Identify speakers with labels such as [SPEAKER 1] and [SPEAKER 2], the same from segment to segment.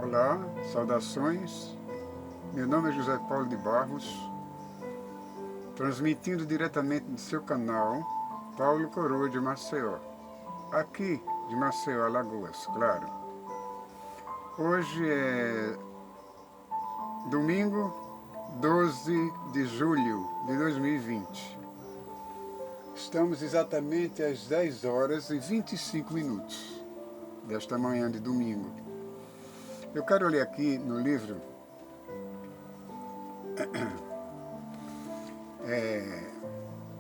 [SPEAKER 1] Olá, saudações. Meu nome é José Paulo de Barros, transmitindo diretamente do seu canal Paulo Coroa de Maceió, aqui de Maceió, Alagoas, claro. Hoje é domingo 12 de julho de 2020. Estamos exatamente às 10 horas e 25 minutos desta manhã de domingo. Eu quero ler aqui no livro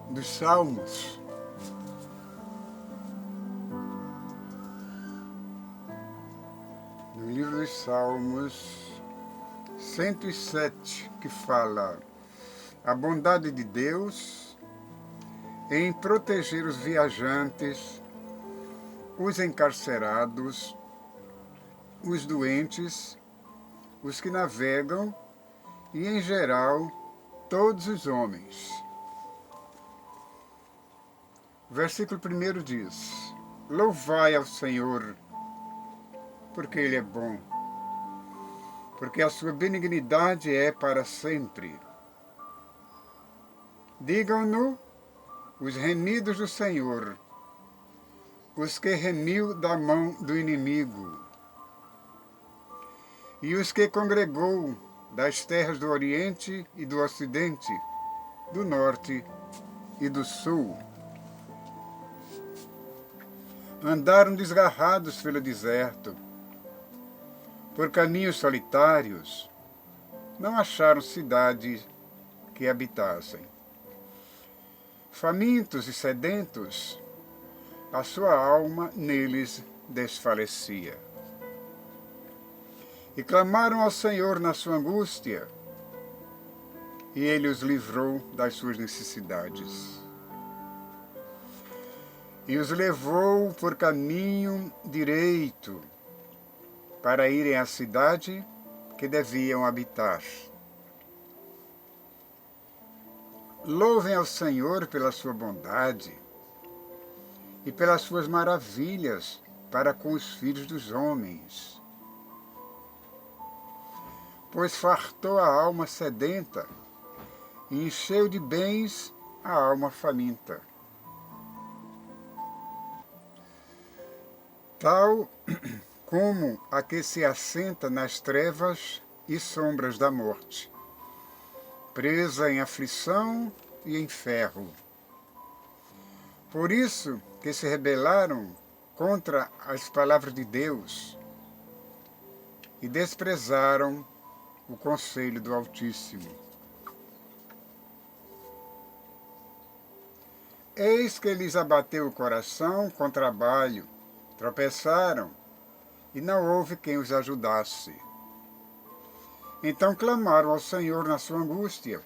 [SPEAKER 1] dos Salmos, no livro dos Salmos 107, que fala a bondade de Deus em proteger os viajantes, os encarcerados, os doentes, os que navegam e, em geral, todos os homens. O versículo 1 diz: Louvai ao Senhor, porque Ele é bom, porque a sua benignidade é para sempre. Digam-no os remidos do Senhor, os que remiu da mão do inimigo, e os que congregou das terras do Oriente e do Ocidente, do Norte e do Sul. Andaram desgarrados pelo deserto, por caminhos solitários, não acharam cidade que habitassem. Famintos e sedentos, a sua alma neles desfalecia. E clamaram ao Senhor na sua angústia, e Ele os livrou das suas necessidades. E os levou por caminho direito, para irem à cidade que deviam habitar. Louvem ao Senhor pela sua bondade e pelas suas maravilhas para com os filhos dos homens. Pois fartou a alma sedenta e encheu de bens a alma faminta. Tal como a que se assenta nas trevas e sombras da morte, presa em aflição e em ferro. Por isso que se rebelaram contra as palavras de Deus e desprezaram o conselho do Altíssimo. Eis que lhes abateu o coração com trabalho, tropeçaram, e não houve quem os ajudasse. Então clamaram ao Senhor na sua angústia,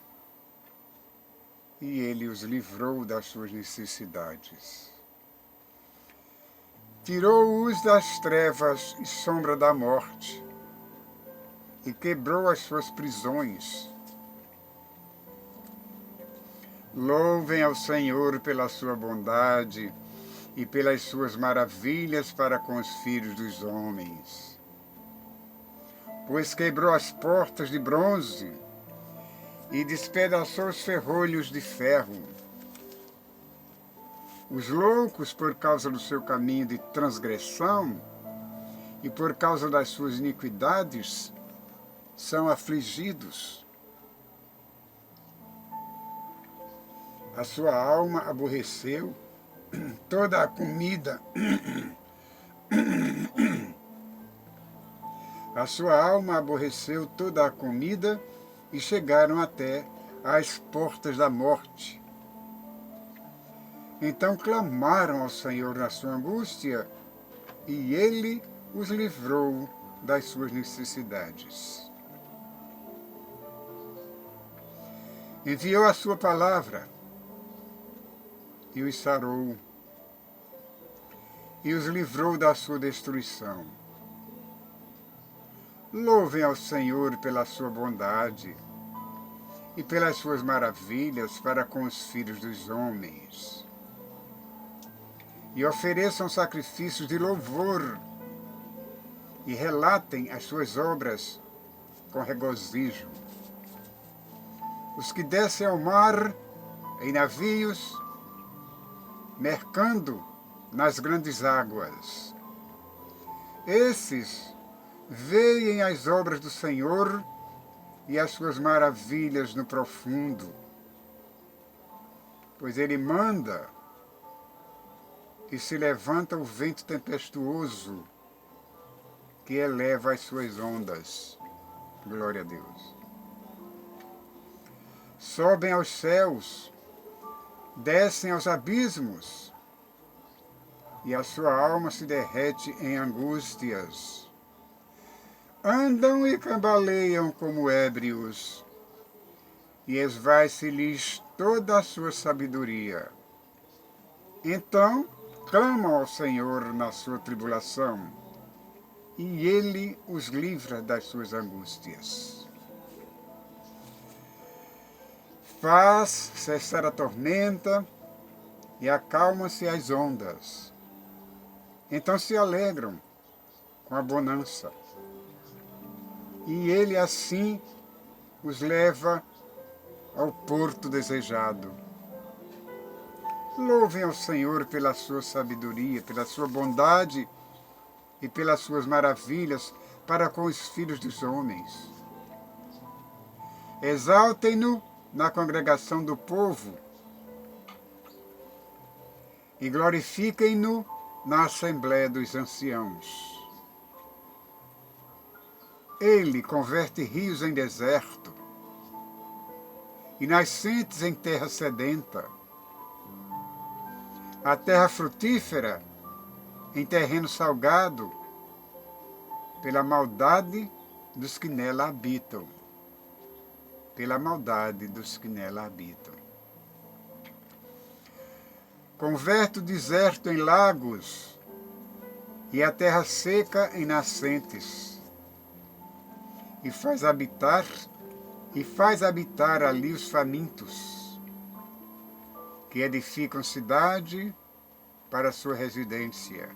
[SPEAKER 1] e Ele os livrou das suas necessidades. Tirou-os das trevas e sombra da morte, e quebrou as suas prisões. Louvem ao Senhor pela sua bondade e pelas suas maravilhas para com os filhos dos homens. Pois quebrou as portas de bronze e despedaçou os ferrolhos de ferro. Os loucos, por causa do seu caminho de transgressão e por causa das suas iniquidades, são afligidos. A sua alma aborreceu toda a comida. A sua alma aborreceu toda a comida e chegaram até às portas da morte. Então clamaram ao Senhor na sua angústia, e Ele os livrou das suas necessidades. Enviou a sua palavra e os sarou, e os livrou da sua destruição. Louvem ao Senhor pela sua bondade e pelas suas maravilhas para com os filhos dos homens. E ofereçam sacrifícios de louvor e relatem as suas obras com regozijo. Os que descem ao mar em navios, mercando nas grandes águas. Esses veem as obras do Senhor e as suas maravilhas no profundo, pois Ele manda e se levanta o vento tempestuoso que eleva as suas ondas. Glória a Deus. Sobem aos céus, descem aos abismos, e a sua alma se derrete em angústias. Andam e cambaleiam como ébrios, e esvai-se-lhes toda a sua sabedoria. Então clamam ao Senhor na sua tribulação, e Ele os livra das suas angústias. Faz cessar a tormenta e acalmam-se as ondas. Então se alegram com a bonança. E Ele assim os leva ao porto desejado. Louvem ao Senhor pela sua sabedoria, pela sua bondade e pelas suas maravilhas para com os filhos dos homens. Exaltem-no na congregação do povo e glorifiquem-no na assembléia dos anciãos. Ele converte rios em deserto e nascentes em terra sedenta, a terra frutífera em terreno salgado, pela maldade dos que nela habitam. Pela maldade dos que nela habitam. Converte o deserto em lagos e a terra seca em nascentes, e faz habitar ali os famintos, que edificam cidade para sua residência,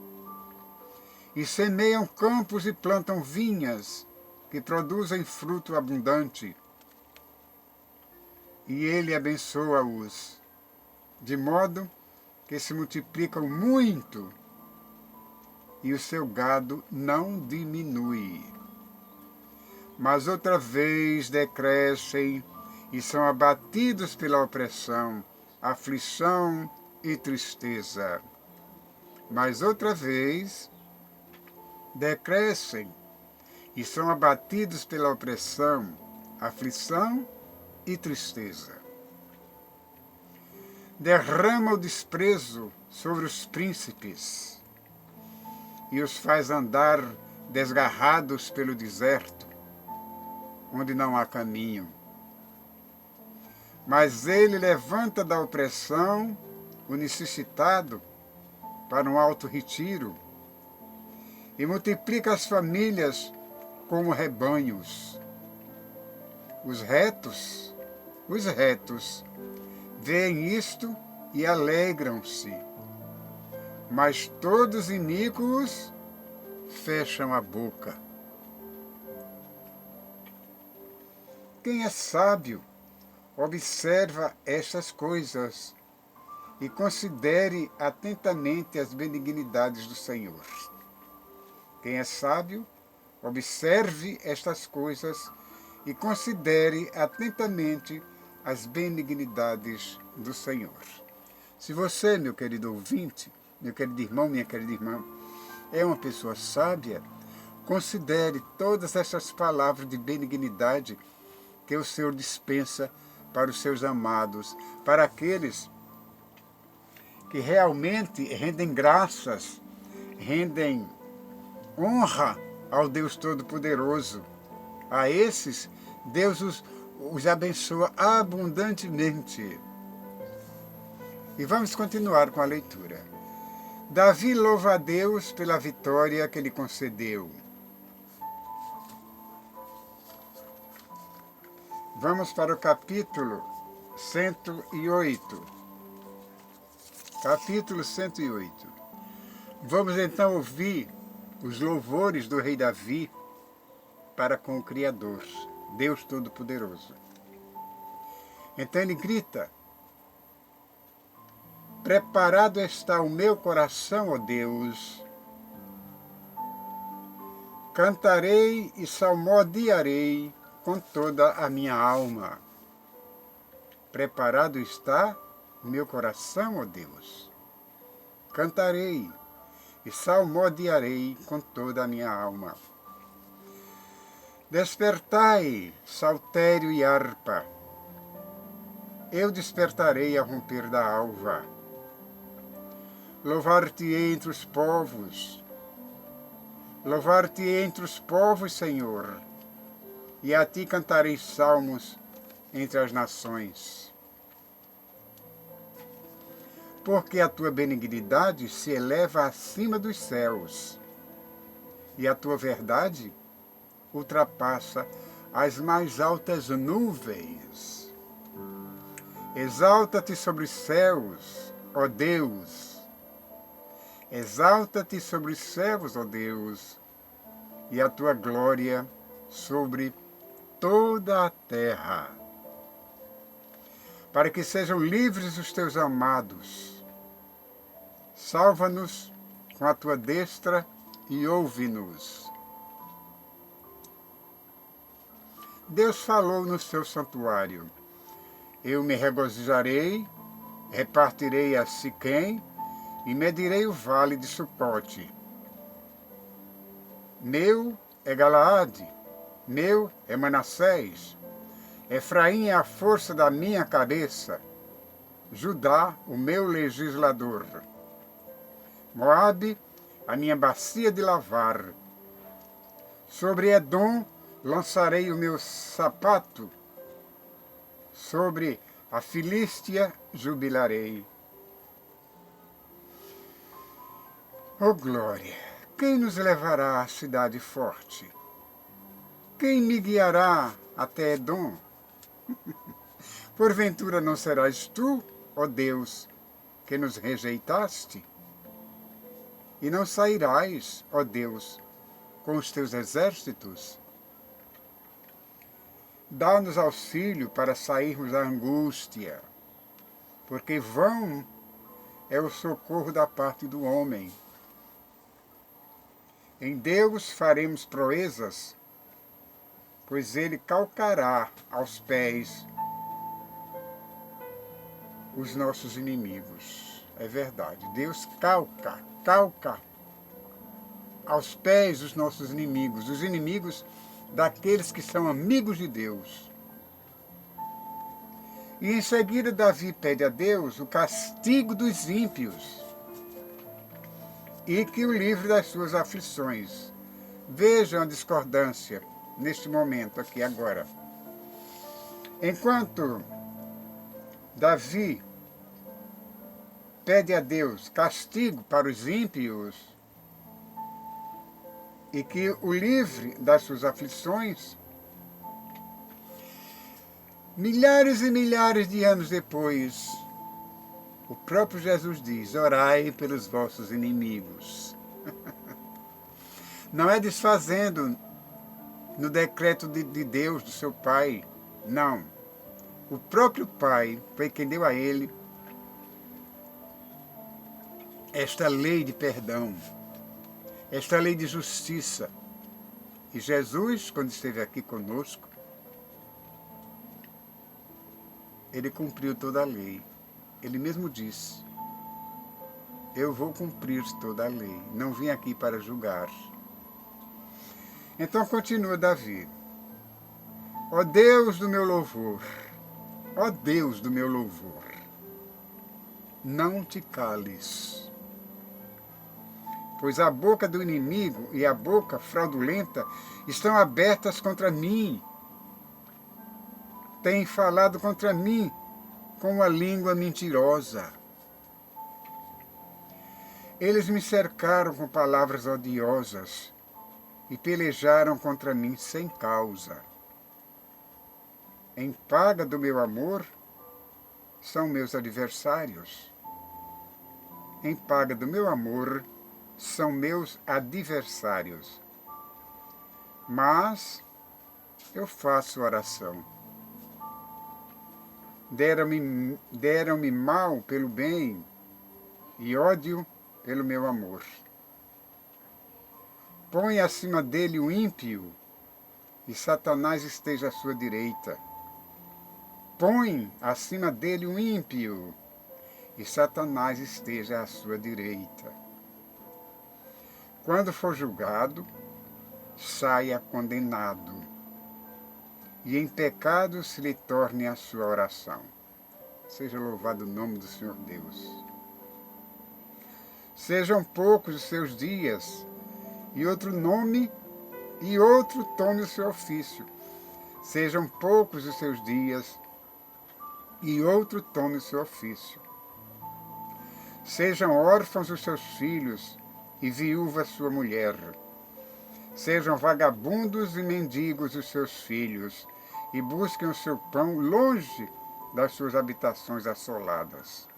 [SPEAKER 1] e semeiam campos e plantam vinhas que produzem fruto abundante. E Ele abençoa-os, de modo que se multiplicam muito, e o seu gado não diminui. Mas outra vez decrescem e são abatidos pela opressão, aflição e tristeza. Mas outra vez decrescem e são abatidos pela opressão, aflição e tristeza. Derrama o desprezo sobre os príncipes e os faz andar desgarrados pelo deserto, onde não há caminho. Mas Ele levanta da opressão o necessitado para um alto retiro e multiplica as famílias como rebanhos. Os retos veem isto e alegram-se, mas todos iníquos fecham a boca. Quem é sábio, observa estas coisas e considere atentamente as benignidades do Senhor. Quem é sábio, observe estas coisas e considere atentamente as benignidades do Senhor. Se você, meu querido ouvinte, meu querido irmão, minha querida irmã, é uma pessoa sábia, considere todas essas palavras de benignidade que o Senhor dispensa para os seus amados, para aqueles que realmente rendem graças, rendem honra ao Deus Todo-Poderoso. A esses, Deus os abençoa abundantemente. E vamos continuar com a leitura. Davi louva a Deus pela vitória que lhe concedeu. Vamos para o capítulo 108. Capítulo 108. Vamos então ouvir os louvores do rei Davi para com o Criador, Deus Todo-Poderoso. Então ele grita: preparado está o meu coração, ó Deus. Cantarei e salmodiarei com toda a minha alma. Preparado está o meu coração, ó Deus. Cantarei e salmodiarei com toda a minha alma. Despertai, saltério e harpa. Eu despertarei ao romper da alva. Louvar-te-ei entre os povos. Louvar-te-ei entre os povos, Senhor. E a ti cantarei salmos entre as nações. Porque a tua benignidade se eleva acima dos céus, e a tua verdade ultrapassa as mais altas nuvens. Exalta-te sobre os céus, ó Deus. Exalta-te sobre os céus, ó Deus, e a tua glória sobre toda a terra. Para que sejam livres os teus amados. Salva-nos com a tua destra e ouve-nos. Deus falou no seu santuário: eu me regozijarei, repartirei a Siquém e medirei o vale de Sucote. Meu é Galaade, meu é Manassés. Efraim é a força da minha cabeça, Judá o meu legislador. Moabe, a minha bacia de lavar. Sobre Edom lançarei o meu sapato, sobre a Filístia jubilarei. Oh glória! Quem nos levará à cidade forte? Quem me guiará até Edom? Porventura não serás tu, ó Deus, que nos rejeitaste? E não sairás, ó Deus, com os teus exércitos? Dá-nos auxílio para sairmos da angústia, porque vão é o socorro da parte do homem. Em Deus faremos proezas, pois ele calcará aos pés os nossos inimigos. É verdade, Deus calca aos pés os nossos inimigos, os inimigos daqueles que são amigos de Deus. E em seguida Davi pede a Deus o castigo dos ímpios e que o livre das suas aflições. Vejam a discordância neste momento aqui agora. Enquanto Davi pede a Deus castigo para os ímpios e que o livre das suas aflições, milhares e milhares de anos depois, o próprio Jesus diz: orai pelos vossos inimigos. Não é desfazendo no decreto de Deus, do seu Pai, não. O próprio Pai foi quem deu a ele esta lei de perdão, esta lei de justiça. E Jesus, quando esteve aqui conosco, ele cumpriu toda a lei. Ele mesmo disse: eu vou cumprir toda a lei, não vim aqui para julgar. Então continua Davi: ó Deus do meu louvor, ó Deus do meu louvor, não te cales, pois a boca do inimigo e a boca fraudulenta estão abertas contra mim. Têm falado contra mim com a língua mentirosa. Eles me cercaram com palavras odiosas e pelejaram contra mim sem causa. Em paga do meu amor, são meus adversários. Em paga do meu amor, são meus adversários. Mas eu faço oração. Deram-me mal pelo bem e ódio pelo meu amor. Põe acima dele o ímpio, e Satanás esteja à sua direita. Põe acima dele o ímpio, e Satanás esteja à sua direita. Quando for julgado, saia condenado, e em pecado se lhe torne a sua oração. Seja louvado o nome do Senhor Deus. Sejam poucos os seus dias, e outro tome o seu ofício. Sejam poucos os seus dias, e outro tome o seu ofício. Sejam órfãos os seus filhos, e viúva sua mulher. Sejam vagabundos e mendigos os seus filhos, e busquem o seu pão longe das suas habitações assoladas.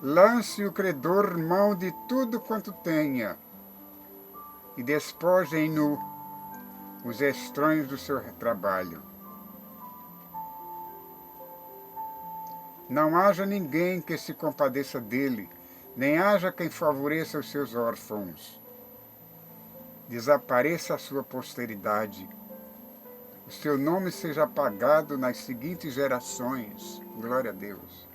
[SPEAKER 1] Lance o credor mão de tudo quanto tenha, e despojem-no os estranhos do seu trabalho. Não haja ninguém que se compadeça dele, nem haja quem favoreça os seus órfãos. Desapareça a sua posteridade. O seu nome seja apagado nas seguintes gerações. Glória a Deus.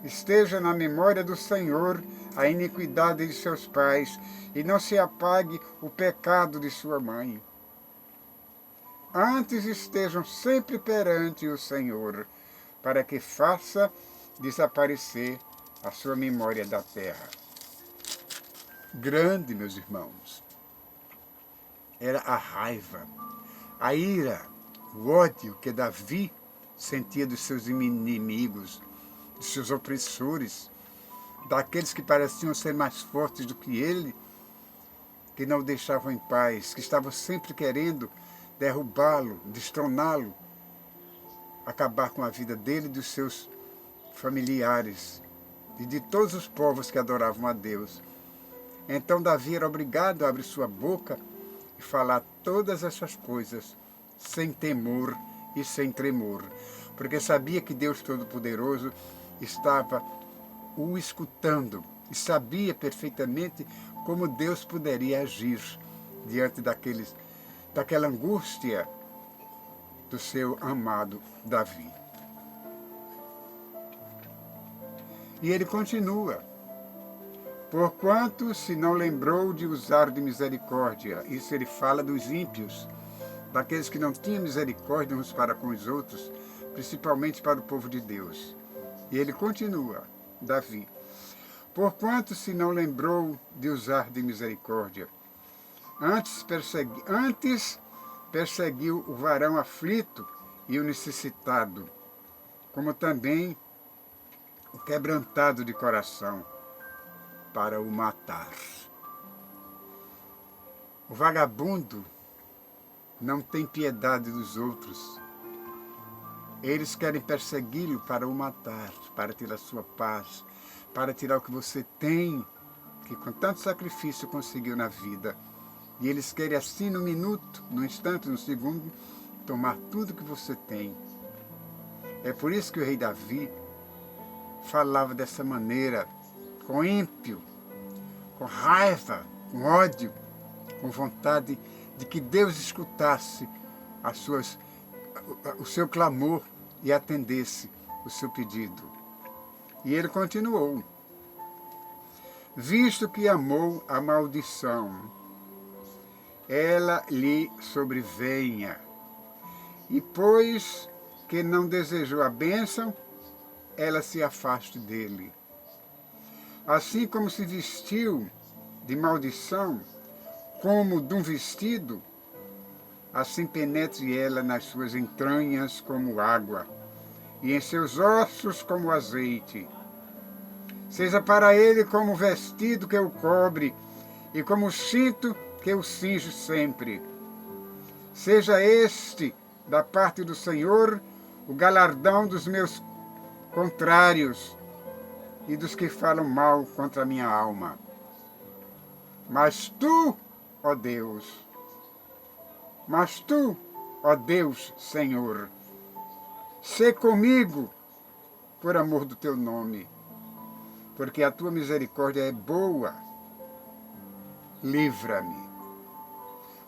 [SPEAKER 1] Esteja na memória do Senhor a iniquidade de seus pais, e não se apague o pecado de sua mãe. Antes estejam sempre perante o Senhor, para que faça desaparecer a sua memória da terra. Grande, meus irmãos, era a raiva, a ira, o ódio que Davi sentia dos seus inimigos, dos seus opressores, daqueles que pareciam ser mais fortes do que ele, que não o deixavam em paz, que estavam sempre querendo derrubá-lo, destroná-lo, acabar com a vida dele e dos seus familiares e de todos os povos que adoravam a Deus. Então Davi era obrigado a abrir sua boca e falar todas essas coisas sem temor e sem tremor, porque sabia que Deus Todo-Poderoso estava o escutando e sabia perfeitamente como Deus poderia agir diante daquela angústia do seu amado Davi. E ele continua: porquanto se não lembrou de usar de misericórdia. Isso ele fala dos ímpios, daqueles que não tinham misericórdia uns para com os outros, principalmente para o povo de Deus. E ele continua, Davi: porquanto se não lembrou de usar de misericórdia, antes perseguiu o varão aflito e o necessitado, como também o quebrantado de coração, para o matar. O vagabundo não tem piedade dos outros. Eles querem persegui-lo para o matar, para tirar sua paz, para tirar o que você tem, que com tanto sacrifício conseguiu na vida. E eles querem assim, no minuto, no instante, no segundo, tomar tudo que você tem. É por isso que o rei Davi falava dessa maneira, com ímpio, com raiva, com ódio, com vontade de que Deus escutasse o seu clamor e atendesse o seu pedido. E ele continuou: visto que amou a maldição, ela lhe sobrevenha, e pois que não desejou a bênção, ela se afaste dele. Assim como se vestiu de maldição, como de um vestido, assim penetre ela nas suas entranhas como água, e em seus ossos como azeite. Seja para ele como vestido que o cobre, e como cinto que o cinge sempre. Seja este, da parte do Senhor, o galardão dos meus contrários, e dos que falam mal contra a minha alma. Mas tu, ó Deus, Senhor, sê comigo por amor do teu nome, porque a tua misericórdia é boa. Livra-me,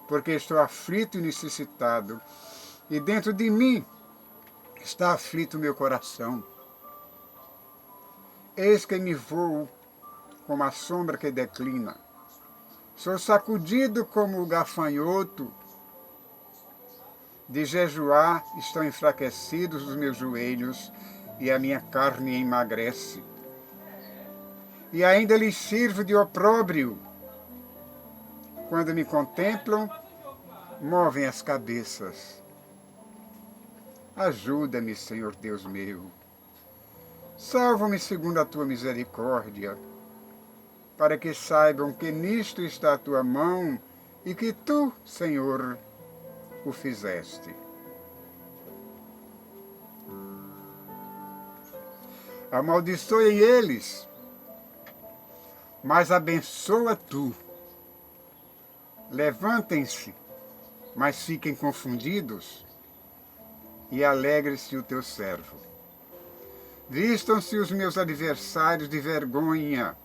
[SPEAKER 1] porque estou aflito e necessitado, e dentro de mim está aflito o meu coração. Eis que me vou como a sombra que declina. Sou sacudido como o gafanhoto. De jejuar estão enfraquecidos os meus joelhos, e a minha carne emagrece. E ainda lhes sirvo de opróbrio. Quando me contemplam, movem as cabeças. Ajuda-me, Senhor Deus meu. Salva-me segundo a tua misericórdia, para que saibam que nisto está a tua mão e que tu, Senhor, o fizeste. Amaldiçoem eles, mas abençoa tu. Levantem-se, mas fiquem confundidos, e alegre-se o teu servo. Vistam-se os meus adversários de vergonha,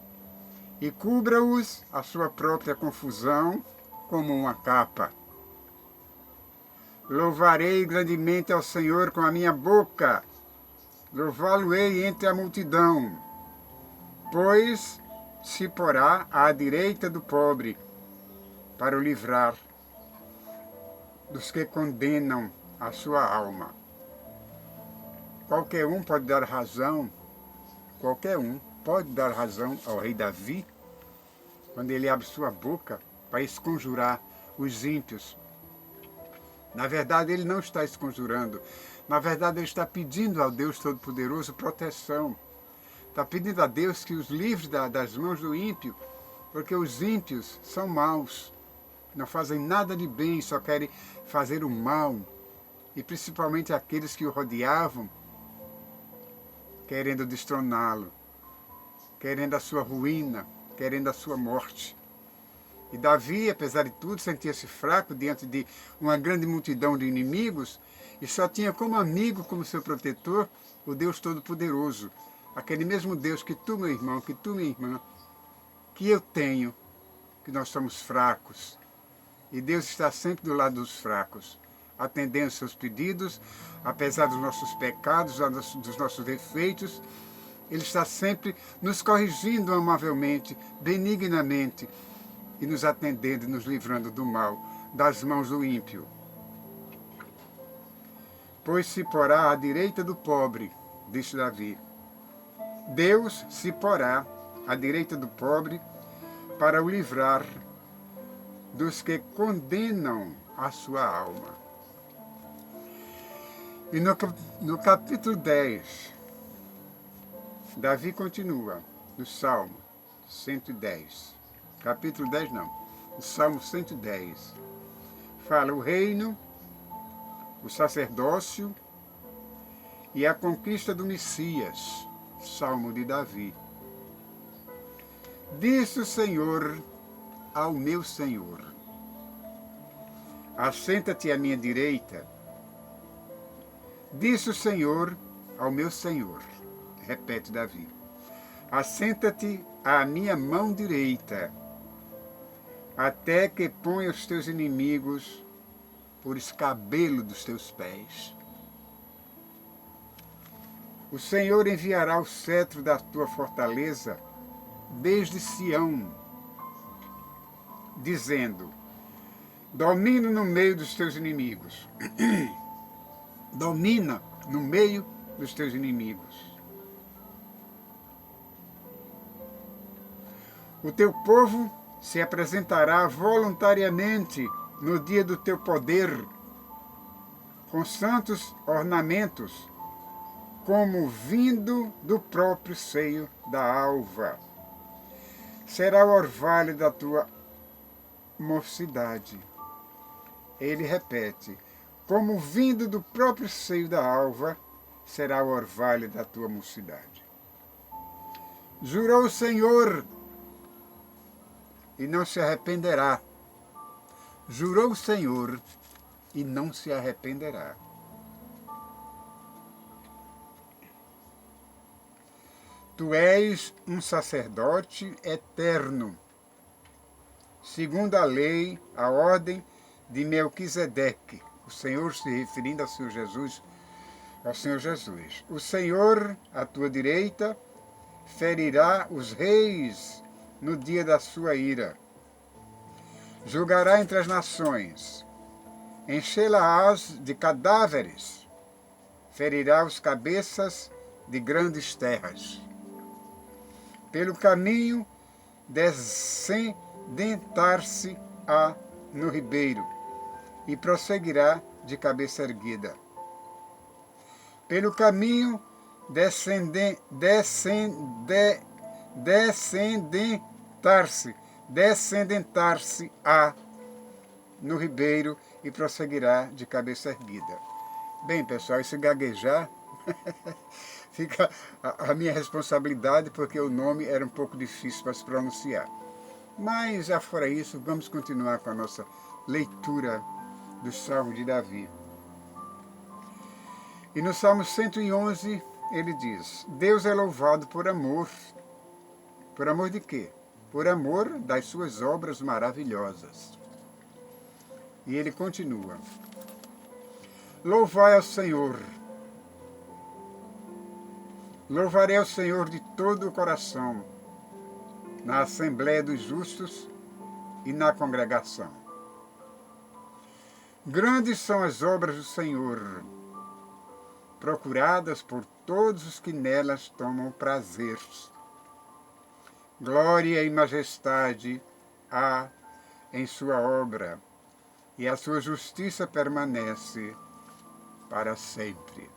[SPEAKER 1] e cubra-os a sua própria confusão como uma capa. Louvarei grandemente ao Senhor com a minha boca, louvá-lo-ei entre a multidão, pois se porá à direita do pobre, para o livrar dos que condenam a sua alma. Qualquer um pode dar razão ao rei Davi, quando ele abre sua boca para esconjurar os ímpios. Na verdade, ele não está esconjurando. Na verdade, ele está pedindo ao Deus Todo-Poderoso proteção. Está pedindo a Deus que os livre das mãos do ímpio, porque os ímpios são maus. Não fazem nada de bem, só querem fazer o mal. E principalmente aqueles que o rodeavam, querendo destroná-lo, querendo a sua ruína, querendo a sua morte. E Davi, apesar de tudo, sentia-se fraco diante de uma grande multidão de inimigos e só tinha como amigo, como seu protetor, o Deus Todo-Poderoso. Aquele mesmo Deus que tu, meu irmão, que tu, minha irmã, que eu tenho, que nós somos fracos. E Deus está sempre do lado dos fracos, atendendo seus pedidos, apesar dos nossos pecados, dos nossos defeitos. Ele está sempre nos corrigindo amavelmente, benignamente, e nos atendendo e nos livrando do mal, das mãos do ímpio. Pois se porá à direita do pobre, disse Davi. Deus se porá à direita do pobre para o livrar dos que condenam a sua alma. E no capítulo 10, Davi continua, no Salmo 110. Capítulo 10 não, o Salmo 110. Fala o reino, o sacerdócio e a conquista do Messias. Salmo de Davi. Disse o Senhor ao meu Senhor: assenta-te à minha direita. Disse o Senhor ao meu Senhor, repete Davi: assenta-te à minha mão direita, até que ponha os teus inimigos por escabelo dos teus pés. O Senhor enviará o cetro da tua fortaleza desde Sião, dizendo: domina no meio dos teus inimigos. Domina no meio dos teus inimigos. O teu povo se apresentará voluntariamente no dia do teu poder, com santos ornamentos, como vindo do próprio seio da alva. Será o orvalho da tua mocidade. Ele repete: como vindo do próprio seio da alva, será o orvalho da tua mocidade. Jurou o Senhor e não se arrependerá. Jurou o Senhor e não se arrependerá. Tu és um sacerdote eterno, segundo a lei, a ordem de Melquisedeque. O Senhor se referindo ao Senhor Jesus. O Senhor, à tua direita, ferirá os reis no dia da sua ira. Julgará entre as nações, enchê-las de cadáveres, ferirá os cabeças de grandes terras. Pelo caminho descendentar-se-á no ribeiro e prosseguirá de cabeça erguida. Pelo caminho descendentar-se-á no ribeiro e prosseguirá de cabeça erguida. Bem, pessoal, esse gaguejar fica a minha responsabilidade, porque o nome era um pouco difícil para se pronunciar. Mas, já fora isso, vamos continuar com a nossa leitura do Salmo de Davi. E no Salmo 111, ele diz: Deus é louvado por amor. Por amor de quê? Por amor das suas obras maravilhosas. E ele continua: Louvai ao Senhor. Louvarei ao Senhor de todo o coração, na assembleia dos justos e na congregação. Grandes são as obras do Senhor, procuradas por todos os que nelas tomam prazer. Glória e majestade há em sua obra, e a sua justiça permanece para sempre.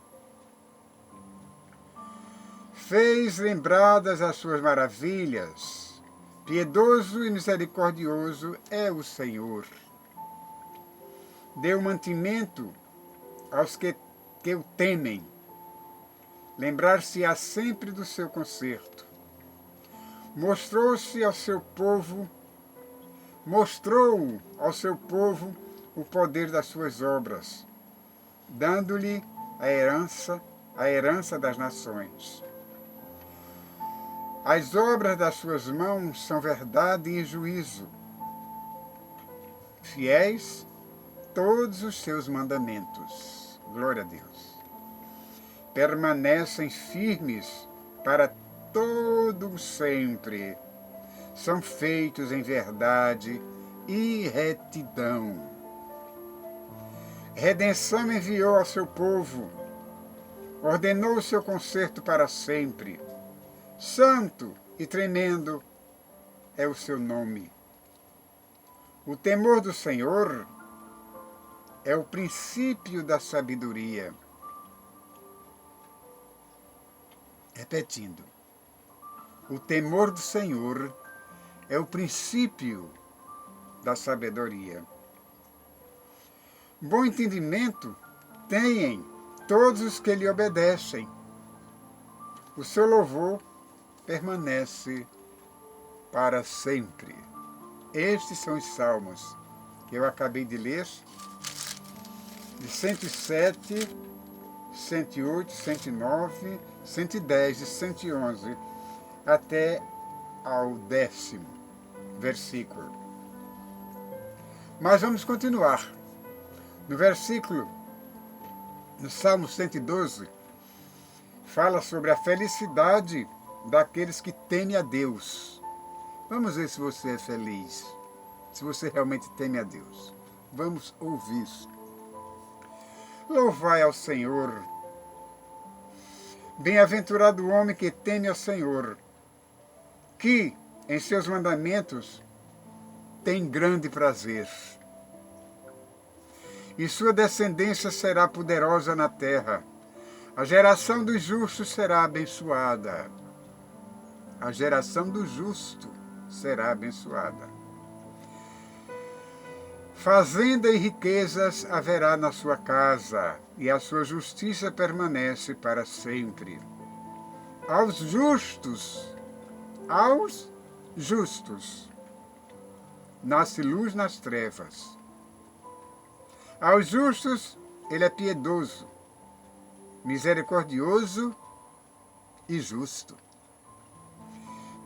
[SPEAKER 1] Fez lembradas as suas maravilhas, piedoso e misericordioso é o Senhor. Deu mantimento aos que o temem, lembrar-se-á sempre do seu conserto. Mostrou ao seu povo o poder das suas obras, dando-lhe a herança das nações. As obras das suas mãos são verdade e juízo. Fiéis todos os seus mandamentos. Glória a Deus. Permanecem firmes para todo sempre. São feitos em verdade e retidão. Redenção enviou ao seu povo. Ordenou o seu conserto para sempre. Santo e tremendo é o seu nome. O temor do Senhor é o princípio da sabedoria. Repetindo, o temor do Senhor é o princípio da sabedoria. Bom entendimento têm todos os que lhe obedecem. O seu louvor permanece para sempre. Estes são os salmos que eu acabei de ler, de 107, 108, 109, 110 e 111, até ao 10º versículo. Mas vamos continuar. No Salmo 112, fala sobre a felicidade daqueles que temem a Deus. Vamos ver se você é feliz, se você realmente teme a Deus. Vamos ouvir. Louvai ao Senhor. Bem-aventurado o homem que teme ao Senhor, que em seus mandamentos tem grande prazer. E sua descendência será poderosa na terra. A geração dos justos será abençoada. A geração do justo será abençoada. Fazenda e riquezas haverá na sua casa, e a sua justiça permanece para sempre. Aos justos Aos justos nasce luz nas trevas. Aos justos ele é piedoso, misericordioso e justo.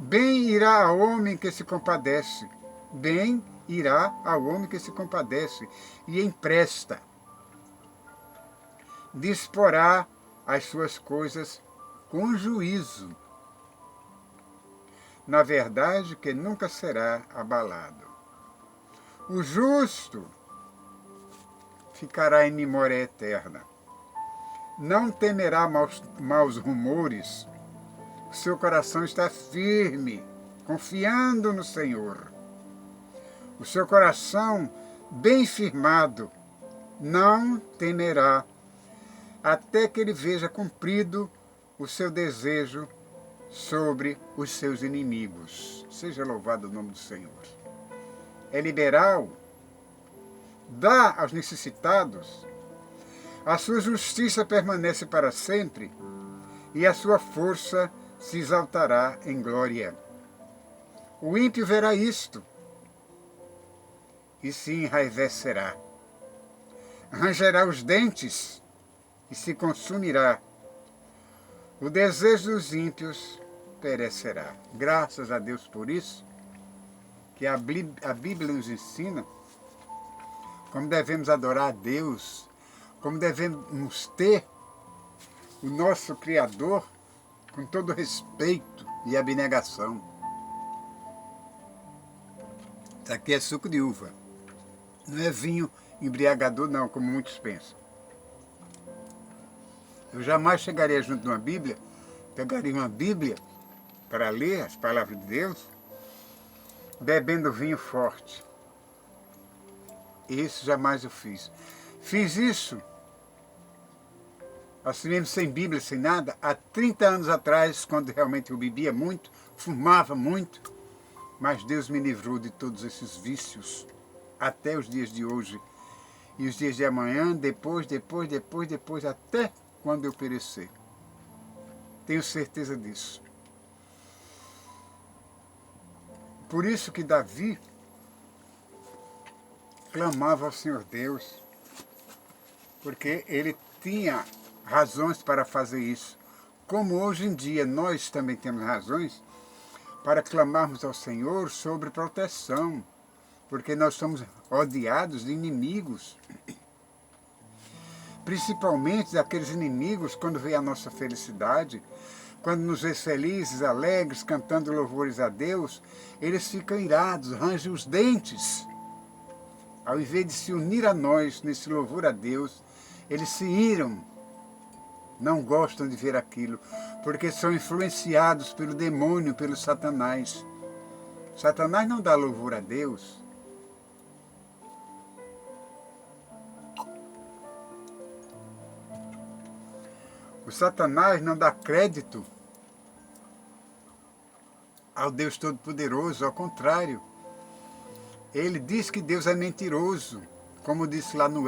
[SPEAKER 1] Bem irá ao homem que se compadece, bem irá ao homem que se compadece e empresta. Disporá as suas coisas com juízo. Na verdade, que nunca será abalado. O justo ficará em memória eterna. Não temerá maus rumores. O seu coração está firme, confiando no Senhor. O seu coração, bem firmado, não temerá, até que ele veja cumprido o seu desejo sobre os seus inimigos. Seja louvado o nome do Senhor. É liberal, dá aos necessitados, a sua justiça permanece para sempre e a sua força se exaltará em glória. O ímpio verá isto e se enraivecerá. Rangerá os dentes e se consumirá. O desejo dos ímpios perecerá. Graças a Deus por isso, que a Bíblia nos ensina como devemos adorar a Deus, como devemos ter o nosso Criador com todo respeito e abnegação. Isso aqui é suco de uva. Não é vinho embriagador, não, como muitos pensam. Eu jamais chegaria junto de uma Bíblia, pegaria uma Bíblia para ler as palavras de Deus, bebendo vinho forte. Isso jamais eu fiz. Fiz isso, assim mesmo sem Bíblia, sem nada, há 30 anos atrás, quando realmente eu bebia muito, fumava muito, mas Deus me livrou de todos esses vícios, até os dias de hoje. E os dias de amanhã, depois, até quando eu perecer. Tenho certeza disso. Por isso que Davi clamava ao Senhor Deus, porque ele tinha razões para fazer isso. Como hoje em dia nós também temos razões para clamarmos ao Senhor sobre proteção, porque nós somos odiados de inimigos, principalmente daqueles inimigos quando vê a nossa felicidade, quando nos vê felizes, alegres, cantando louvores a Deus, eles ficam irados, rangem os dentes. Ao invés de se unir a nós nesse louvor a Deus, eles se iram, não gostam de ver aquilo, porque são influenciados pelo demônio, pelo Satanás. Satanás não dá louvor a Deus. O Satanás não dá crédito ao Deus Todo-Poderoso, ao contrário. Ele diz que Deus é mentiroso, como disse lá no